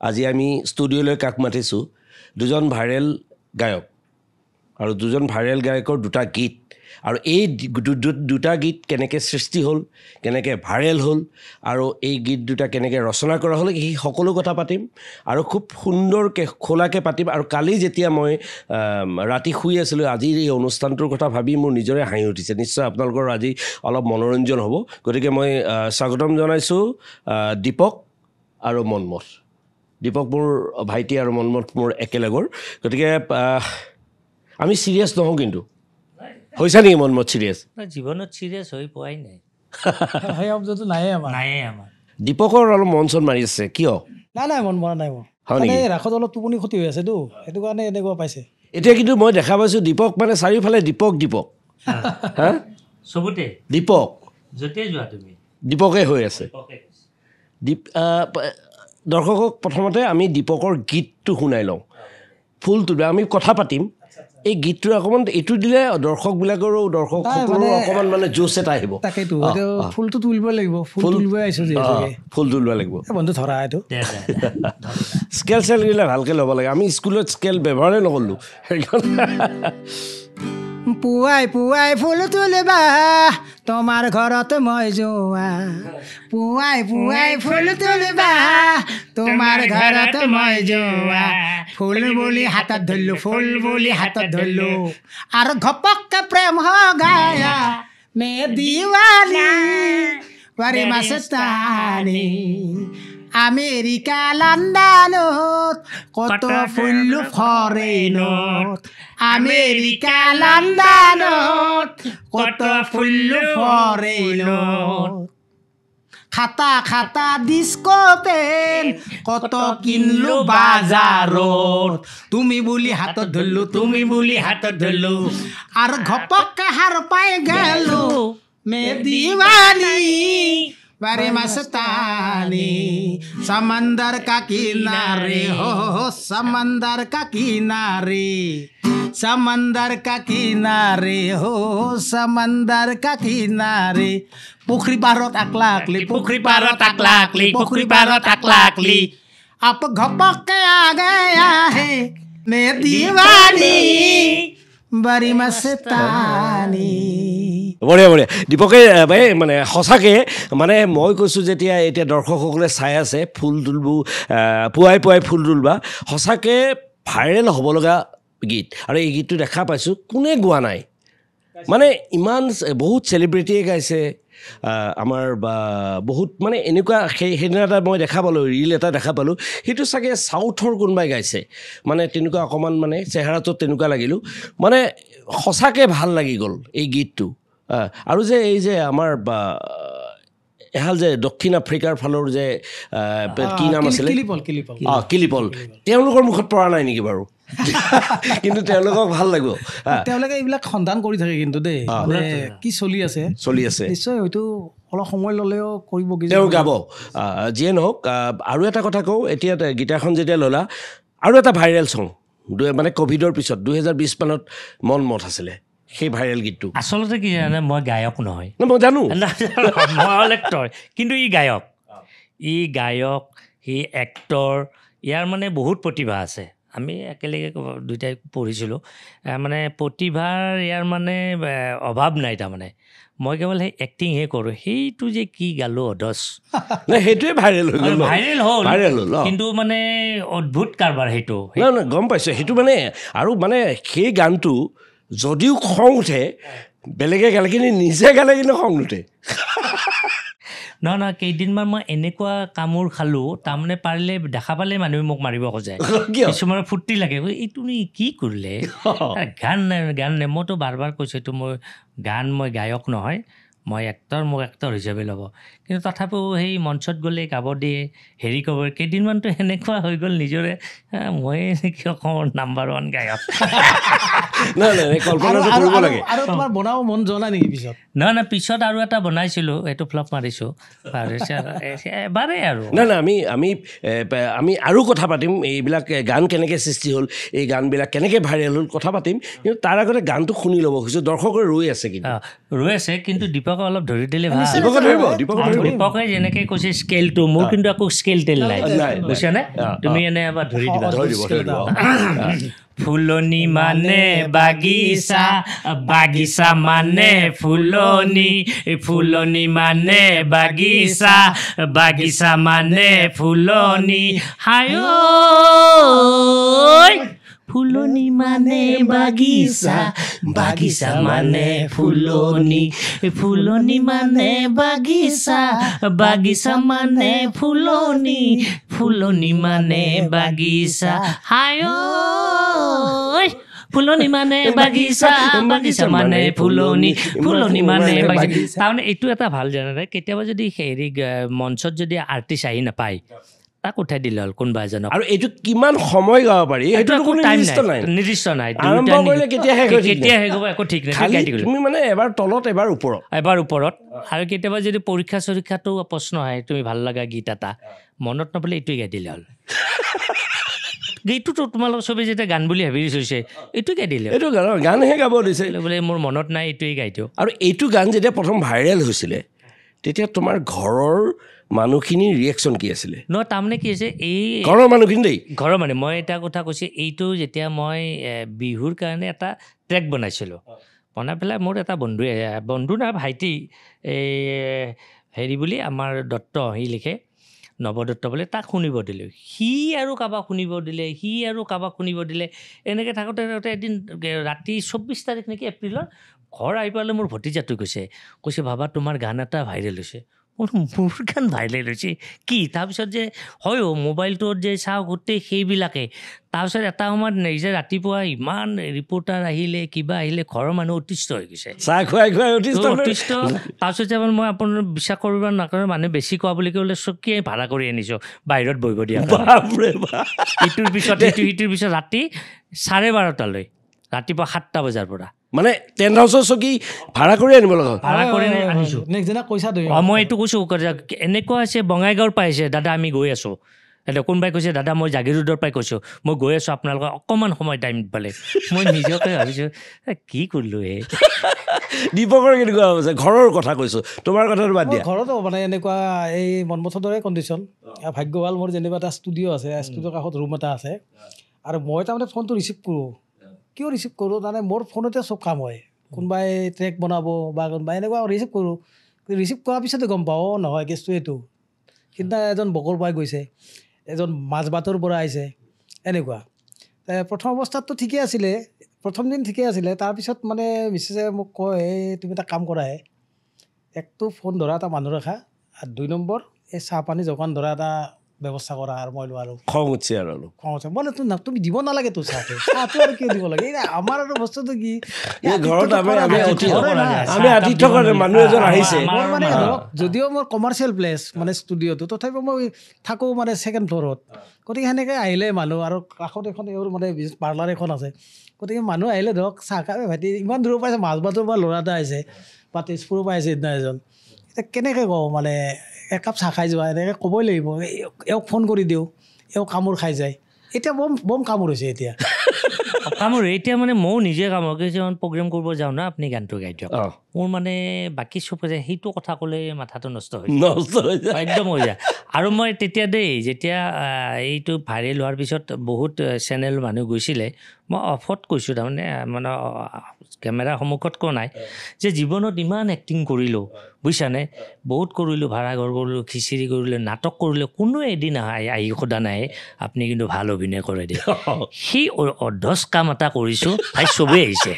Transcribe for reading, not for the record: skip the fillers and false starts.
আজি আমি ষ্টুডিঅ'লৈ কাক মাতিছোঁ দুজন ভাইৰেল গায়ক আৰু দুজন ভাইৰেল গায়কৰ দুটা গীত আৰু এই দুটা গীত কেনেকৈ সৃষ্টি হ'ল কেনেকৈ ভাইৰেল হ'ল আৰু এই গীত দুটা কেনেকৈ ৰচনা কৰা হ'ল এই সকলো কথা পাতিম আৰু খুব সুন্দৰকৈ খোলাকৈ পাতিম আৰু কালি যেতিয়া মই ৰাতি শুই আছিলোঁ আজিৰ এই অনুষ্ঠানটোৰ কথা ভাবি মোৰ নিজৰে হাঁহি উঠিছে নিশ্চয় আপোনালোকৰ আজি অলপ মনোৰঞ্জন হ'ব গতিকে মই স্বাগতম জনাইছোঁ দীপক আৰু মনমথ দীপক মোৰ ভাইটি আৰু মনমথ মোৰ একেলগৰ গতিকে আমি সিৰিয়াছ নহওঁ কিন্তু হৈছে নেকি মনমথ সিৰিয়াছ জীৱনত সিৰিয়াছ হৈ পোৱাই নাই সেই শব্দটো নাইয়ে আমাৰ দীপকৰ অলপ মন চন মাৰি আছে কিয় নাই মন মৰা নাই মোৰ মানে ৰাখত অলপ টোপনি ক্ষতি হৈ আছেতো সেইটো কাৰণে এনেকুৱা পাইছে এতিয়া কিন্তু মই দেখা পাইছোঁ দীপক মানে চাৰিওফালে দীপক হা চবতে দীপক য'তে যোৱা তুমি দীপকে হৈ আছে দৰ্শকক প্ৰথমতে আমি দীপকৰ গীতটো শুনাই লওঁ ফুলটো আমি কথা পাতিম এই গীতটো অকণমান এইটো দিলে দৰ্শকসকলৰো অকণমান মানে জোচ এটা আহিব তাকেইতো ফুলটো তুলিব লাগিব ফুল তুলিব আহিছোঁ ফুল তুলিব লাগিব বন্ধু ধৰা এইটো স্কেল চেল দিলে ভালকৈ ল'ব লাগে আমি স্কুলত স্কেল ব্যৱহাৰেই নকৰিলোঁ পুৱাই পুৱাই ফুল তুলিবা তোমাৰ ঘৰত মই যোৱা পুৱাই পুৱাই ফুল তুলিবা তোমাৰ ঘৰত মই যোৱা ফুল বুলি হাতত ধৰিলোঁ ফুল বুলি হাতত ধৰিলোঁ আৰু ঘপককে প্ৰেম গায়া মে দিৱানী বাৰে মাস্তানী আমেৰিকা লণ্ডনত কত ফুল ফৰেইনত আমেৰিকা লণ্ডনত কত ফুল ফৰেইনত খাতা খাতা ডিস্কো পেন কত কিনলো বাজাৰত তুমি বুলি হাতত ধৰিলোঁ আৰু ঘপককে হাৰ পাই গেলো মে দিৱানী बारे मस्तानी समंदर का किनारे हो समंदर का किनारे हो समंदर का किनारे पुखरी पारत अकलाकली आप घपक के आ गया है मैं दीवानी बारी मस्तानी বঢ়িয়া দীপকে মানে সঁচাকৈ মানে মই কৈছোঁ যেতিয়া এতিয়া দৰ্শকসকলে চাই আছে ফুল তুলব পুৱাই পুৱাই ফুল তুলবা সঁচাকৈ ভাইৰেল হ'ব লগা গীত আৰু এই গীতটো দেখা পাইছোঁ কোনে গোৱা নাই মানে ইমান বহুত চেলিব্ৰিটিয়ে গাইছে আমাৰ বা বহুত মানে এনেকুৱা সেইদিনা এটা মই দেখা পালোঁ ৰীল এটা দেখা পালোঁ সেইটো চাগে চাউথৰ কোনোবাই গাইছে মানে তেনেকুৱা অকণমান মানে চেহেৰাটো তেনেকুৱা লাগিলোঁ মানে সঁচাকৈ ভাল লাগি গ'ল এই গীতটো আৰু যে এই যে আমাৰ এহাল যে দক্ষিণ আফ্ৰিকাৰ ফালৰ যে কি নাম আছিলে কিলিপল তেওঁলোকৰ মুখত পৰা নাই নেকি বাৰু কিন্তু তেওঁলোকক ভাল লাগিব তেওঁলোকে এইবিলাক সন্ধান কৰি থাকে কিন্তু দেই কি চলি আছে নিশ্চয় হয়তো অলপ সময় ল'লেও কৰিব তেওঁ গাব যিয়ে নহওক আৰু এটা কথা কওঁ এতিয়া গীটাৰখন যেতিয়া ল'লা আৰু এটা ভাইৰেল চং মানে ক'ভিডৰ পিছত 2020 মানত মনমথ আছিলে সেই ভাইৰেল গীতটো আচলতে কি জানে মই গায়ক নহয় মই জানো মই এক্টৰ কিন্তু ই গায়ক সি এক্টৰ ইয়াৰ মানে বহুত প্ৰতিভা আছে আমি একেলগে দুইটাই পঢ়িছিলোঁ মানে প্ৰতিভাৰ ইয়াৰ মানে অভাৱ নাই তাৰমানে মই কেৱল সেই এক্টিংহে কৰোঁ সেইটো যে কি গালোঁ অধচ সেইটোৱে ভাইৰেল হ'ল কিন্তু মানে অদ্ভুত কাৰবাৰ সেইটো গম পাইছোঁ সেইটো মানে আৰু মানে সেই গানটো যদিও খং উঠে বেলেগে গালে কিন্তু নিজে গালে কিন্তু খং নুঠে নহয় কেইদিনমান মই এনেকুৱা কামোৰ খালোঁ তাৰমানে পাৰিলে দেখা পালে মানুহে মোক মাৰিব খোজে কিছুমানৰ ফূৰ্তি লাগে এইটো কি কৰিলে গান নাই মইতো বাৰ কৈছোঁ এইটো মই গায়ক নহয় মই মোক এক্টৰ হিচাপে ল'ব কিন্তু তথাপিও সেই মঞ্চত গ'লে গাব দিয়ে হেৰি ক'ব কেইদিনমানতো সেনেকুৱা হৈ গ'ল নিজৰে মই নেকি অসমৰ নাম্বাৰ 1 গায়ক নাই নাই কল্পনাটো কৰিব লাগে আৰু তোমাৰ বনাব মন যোৱা নাই নেকি পিছত না পিছত আৰু এটা বনাইছিলোঁ এইটো ফ্লপ মাৰিছোঁ এবাৰেই আৰু নাই নাই আমি আৰু কথা পাতিম এইবিলাক গান কেনেকৈ সৃষ্টি হ'ল এই গানবিলাক কেনেকৈ ভাইৰেল হ'ল কথা পাতিম কিন্তু তাৰ আগতে গানটো শুনি ল'ব খুজিছোঁ দৰ্শকে ৰৈ আছে কিন্তু দীপকে অলপ ধৰি দিলে ভাল দীপকে যেনেকৈ কৈছে স্কেলটো মোৰ কিন্তু আকৌ স্কেল তেল নাই বুজিছানে তুমি এনে এবাৰ ধৰি দিবা ফুলনি মানে বাগিচা বাগিচা মানে ফুলনি ফুলনি মানে বাগিচা বাগিচা মানে ফুলনি হায় ফুলনি মানে বাগিচা বাগিচা মানে ফুলনি ফুলনি মানে বাগিচা বাগিচা মানে ফুলনি ফুলনি মানে বাগিচা হায় ফুলনি মানে বাগিচা বাগিচা মানে ফুলনি ফুলনি মানে বাগিচা তাৰমানে এইটো এটা ভাল জানানে কেতিয়াবা যদি হেৰি মঞ্চত যদি আৰ্টিষ্ট আহি নাপায় তাক উঠাই দিলে হ'ল কোনোবা এজনক আৰু এইটো কিমান সময় গাব পাৰি সেইটো কোনো নিৰ্দিষ্ট নাই কেতিয়া শেষ হ'ব একো ঠিক নাই তুমি মানে এবাৰ তলত এবাৰ ওপৰত আৰু কেতিয়াবা যদি পৰীক্ষা চৰীক্ষাটো প্ৰশ্ন আহে তুমি ভাল লগা গীত এটা মনত নপৰিলে এইটোৱে গাই দিলে হ'ল গীতটোতো তোমালোক চবেই যেতিয়া গান বুলি ভাবি থৈছে এইটো গাই দিলে এইটো গানহে গাব দিছে বোলে মোৰ মনত নাই এইটোৱে গাই দিওঁ আৰু এইটো গান যেতিয়া প্ৰথম ভাইৰেল হৈছিলে তেতিয়া তোমাৰ ঘৰৰ মানুহখিনিৰ ৰিয়েকশ্যন কি আছিলে তাৰমানে কি হৈছে এই ঘৰৰ মানুহখিনি দেই ঘৰৰ মানে মই এটা কথা কৈছোঁ এইটো যেতিয়া মই বিহুৰ কাৰণে এটা ট্ৰেক বনাইছিলোঁ বনাই পেলাই মোৰ এটা বন্ধু নাই ভাইটি এই হেৰি বুলি আমাৰ দত্ত সি লিখে নৱদত্ত বোলে তাক শুনিব দিলোঁ সি আৰু কাৰোবাক শুনিব দিলে এনেকৈ থাকোঁতে এদিন ৰাতি 24 তাৰিখ নেকি এপ্ৰিলৰ ঘৰ আহি পালে মোৰ ভতিজাটো কৈছে বাবা তোমাৰ গান এটা ভাইৰেল হৈছে মোৰ গান ভাইৰেল হৈছে কি তাৰপিছত যে হয় মোবাইলটোত যে চাওঁ গোটেই সেইবিলাকে তাৰপিছত এটা সময়ত নিজে ৰাতিপুৱা ইমান ৰিপৰ্টাৰ আহিলে কিবা আহিলে ঘৰৰ মানুহ অতিষ্ঠ হৈ গৈছে অতিষ্ঠ তাৰপিছত যে মই আপোনাৰ বিশ্বাস কৰিব নকৰে মানুহে বেছি কোৱা বুলি ক'লে চকীয়ে ভাড়া কৰি আনিছোঁ বাহিৰত বহিব দিয়া ইটোৰ পিছত ৰাতি 12:30 ৰাতিপুৱা 7টা বজাৰ পৰা মানে টেণ্ট হাউচৰ চকী ভাড়া কৰি আনিব লগা ভাড়া কৰি আনিছোঁ মই এইটো কৈছোঁ এনেকুৱা হৈছে বঙাইগাঁৱৰ পাইছে দাদা আমি গৈ আছোঁ কোনোবাই কৈছে দাদা মই জাগিৰোডৰ পৰাই কৈছোঁ মই গৈ আছোঁ আপোনালোকৰ অকণমান সময় টাইম পালে মই নিজকে ভাবিছোঁ কি কৰিলোঁ দীপকৰ কেনেকুৱা হৈছে ঘৰৰ কথা কৈছোঁ তোমাৰ কথাটো বাদ দিয়া ঘৰতো মানে এনেকুৱা এই মনমথৰ দৰে কণ্ডিশ্যন ভাগ্য ভাল মোৰ যেনিবা এটা ষ্টুডিঅ' আছে ষ্টুডিঅ'ৰ কাষত ৰুম এটা আছে আৰু মই তাৰমানে ফোনটো ৰিচিভ কৰোঁ কিয় ৰিচিভ কৰোঁ তাৰমানে মোৰ ফোনতে চব কাম হয় কোনোবাই ট্ৰেক বনাব বা কোনোবাই এনেকুৱা ৰিচিভ কৰোঁ ৰিচিভ কৰাৰ পিছতে গম পাওঁ নহয় কেছটো এইটো সিদিনা এজন বকৰ পাই গৈছে এজন মাজবাটৰ পৰা আহিছে এনেকুৱা প্ৰথম অৱস্থাততো ঠিকেই আছিলে প্ৰথম দিন ঠিকেই আছিলে তাৰপিছত মানে মিছেছে মোক কয় তুমি এটা কাম কৰাহে একটো ফোন ধৰা এটা মানুহ ৰখা আৰু 2 নম্বৰ এই চাহ পানী যোগান ধৰা এটা ব্যৱস্থা কৰা আৰু মই নোৱাৰোঁ খং উঠছে আৰু মানে তুমি দিব নালাগে তোৰ চাহটো আৰু কিয় দিব লাগে আমাৰ আৰু বস্তুটো কি ঘৰত আমি আতিথ্য কৰে মানুহ এজন আহিছে মানে যদিও মোৰ কমাৰ্চিয়েল প্লেচ মানে ষ্টুডিঅ'টো তথাপিও মই থাকোঁ মানে 2nd ফ্ল'ৰত গতিকে সেনেকৈ আহিলে মানুহ আৰু কাষত এখন এইবোৰ মানে পাৰ্লাৰ এখন আছে গতিকে মানুহ আহিলে ধৰক চাহ খাই ভাইটি ইমান দূৰৰ পৰা মাজবাটৰ পৰা ল'ৰা এটা আহিছে বা তেজপুৰৰ পৰা আহিছে সিদিনা এজন এতিয়া কেনেকৈ কওঁ মানে একাপ চাহ খাই যোৱা এনেকৈ ক'বই লাগিব এওঁক ফোন কৰি দিওঁ এওঁ কামোৰ খাই যায় এতিয়া বম কামোৰ হৈছে এতিয়া মানে ময়ো নিজে কামোৰ কিছুমান প্ৰগ্ৰেম কৰিব যাওঁ না আপুনি গানটো গাই দিয়ক মোৰ মানে বাকী চব সেইটো কথা ক'লে মাথাটো নষ্ট হৈ যায় একদম হৈ যায় আৰু মই তেতিয়া যেতিয়া এইটো ভাইৰেল হোৱাৰ পিছত বহুত চেনেল মানুহ গৈছিলে মই অফত কৈছোঁ তাৰমানে মানে কেমেৰাৰ সন্মুখত কোৱা নাই যে জীৱনত ইমান এক্টিং কৰিলোঁ বুজিছানে বহুত কৰিলোঁ ভাড়াঘৰ কৰিলোঁ খিচিৰি কৰিলোঁ নাটক কৰিলোঁ কোনো এদিন আহি সোধা নাই আপুনি কিন্তু ভাল অভিনয় কৰে দিয়ে সেই অধচ কাম এটা কৰিছোঁ ভাই চবেই আহিছে